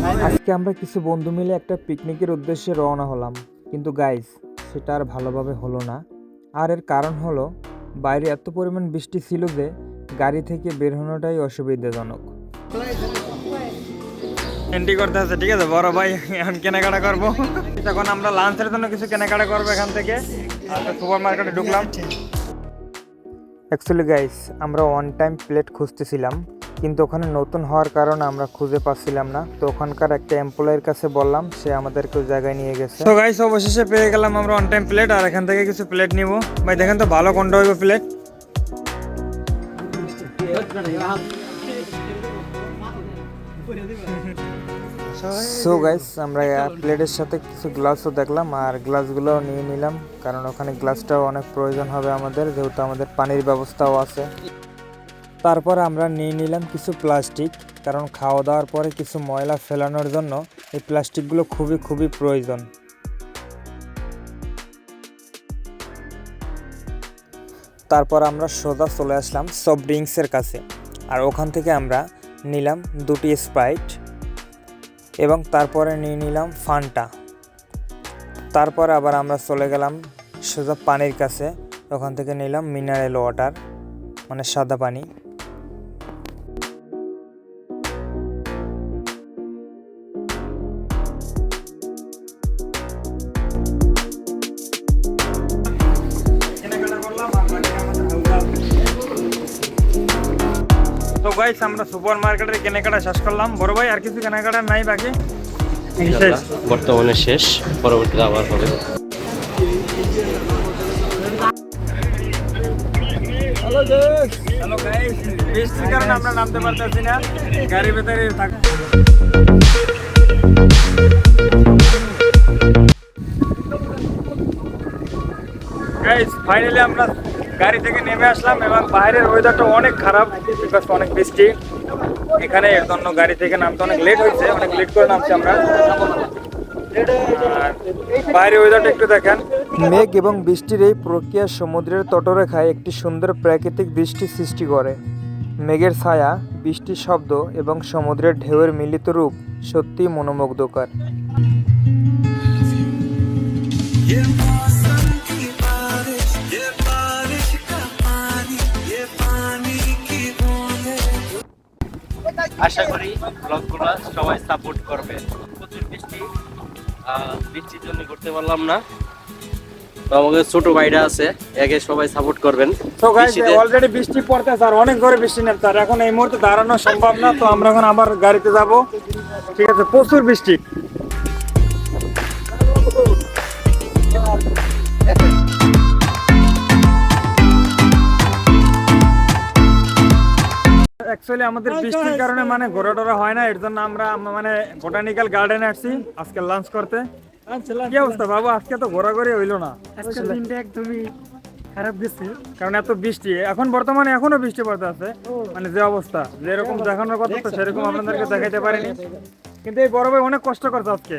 আজকে আমরা কিছু বন্ধু মিলে একটা পিকনিকের উদ্দেশ্যে রওনা হলাম, কিন্তু গাইস সেটা আর ভালোভাবে হলো না। আর এর কারণ হলো বাইরে এত পরিমাণ বৃষ্টি ছিল যে গাড়ি থেকে বের হওয়াটাই অসুবিধাজনক। এন্ট্রি করতে আছে, ঠিক আছে বড় ভাই, এখন কেনাকাটা করবো। তখন আমরা লাঞ্চের জন্য কিছু কেনাকাটা করবো এখান থেকে। সুপার মার্কেটে ঢুকলাম। অ্যাকচুয়ালি গাইস আমরা ওয়ান টাইম প্লেট খুঁজতেছিলাম, কিন্তু ওখানে নতুন হওয়ার কারণে আমরা খুঁজে পাচ্ছিলাম না। তো ওখানকার একটা এমপ্লয়ের কাছে বললাম, সে আমাদেরকে ওই জায়গায় নিয়ে গেছে। তো গাইস অবশেষে পেয়ে গেলাম আমরা ওয়ান টাইম প্লেট, আর এখান থেকে কিছু প্লেট নিব। ভাই দেখেন তো ভালো কোনটা হইব প্লেট। সো গাইস আমরা প্লেটের সাথে কিছু গ্লাসও দেখলাম, আর গ্লাসগুলো নিয়ে নিলাম, কারণ ওখানে গ্লাসটাও অনেক প্রয়োজন হবে আমাদের, যেহেতু আমাদের পানির ব্যবস্থাও আছে। তারপর আমরা নিয়ে নিলাম কিছু প্লাস্টিক, কারণ খাওয়া দাওয়ার পরে কিছু ময়লা ফেলানোর জন্য এই প্লাস্টিকগুলো খুবই প্রয়োজন। তারপর আমরা সোজা চলে আসলাম সফট ড্রিঙ্কসের কাছে, আর ওখান থেকে আমরা নিলাম দুটি স্প্রাইট এবং তারপরে নিয়ে নিলাম ফান্টা। তারপর আবার আমরা চলে গেলাম সোজা পানির কাছে, ওখান থেকে নিলাম মিনারেল ওয়াটার, মানে সাদা পানি। তো গাইস আমরা সুপার মার্কেটের কেনাকাটা শেষ করলাম। বড় ভাই আর কিছু কেনাকাটা নাই বাকি? বর্তমানে শেষ, পরবর্তীতে আবার হবে। হ্যালো গাইস, বৃষ্টির কারণে আমরা নামতে পারতেছি না, গাড়ির ভেতরে থাক। গাইস ফাইনালি আমরা গাড়ি থেকে নেমে আসলাম, এবং বাইরের ওয়েদারটা অনেক খারাপ, বিকজ অনেক বৃষ্টি। এখানে এর জন্য গাড়ি থেকে নামতে অনেক লেট হয়েছে, অনেক লেট করে নামছি আমরা। বাইরে ওয়েদারটা একটু দেখেন। মেঘ এবং বৃষ্টির এই প্রক্রিয়া সমুদ্রের তটরেখায় একটি সুন্দর প্রাকৃতিক দৃষ্টি সৃষ্টি করে। মেঘের ছায়া, বৃষ্টির শব্দ এবং সমুদ্রের ঢেউয়ের মিলিত রূপ সত্যিই মনোমুগ্ধকর। আশা করি ব্লগগুলো সবাই সাপোর্ট করবে। প্রচুর বৃষ্টির জন্য করতে পারলাম না, তো আমাদের ছোট ভাইরা আছে, একে সবাই সাপোর্ট করবেন। তো গাইস অলরেডি বৃষ্টি পড়তেছে, আর অনেক জোরে বৃষ্টি নামছে, আর এখন এই মুহূর্তে দাঁড়ানো সম্ভব না। তো আমরা এখন আবার গাড়িতে যাব, ঠিক আছে? প্রচুর বৃষ্টি। অ্যাকচুয়ালি আমাদের বৃষ্টির কারণে মানে ঘোরাটোরা হয় না, এর জন্য আমরা মানে বোটানিক্যাল গার্ডেনে আসছি আজকে লাঞ্চ করতে। কি অবস্থা বাবু, আজকে তো ঘোরাঘুরি হইলো না, একদমই খারাপ গেছে, কারণ এত বৃষ্টি। এখন বর্তমানে এখনো বৃষ্টি পড়তে আছে, মানে যে অবস্থা, যেরকম দেখানোর কথা তো সেরকম আপনাদেরকে দেখাইতে পারিনি, কিন্তু এই বড় ভাই অনেক কষ্ট করছে আজকে।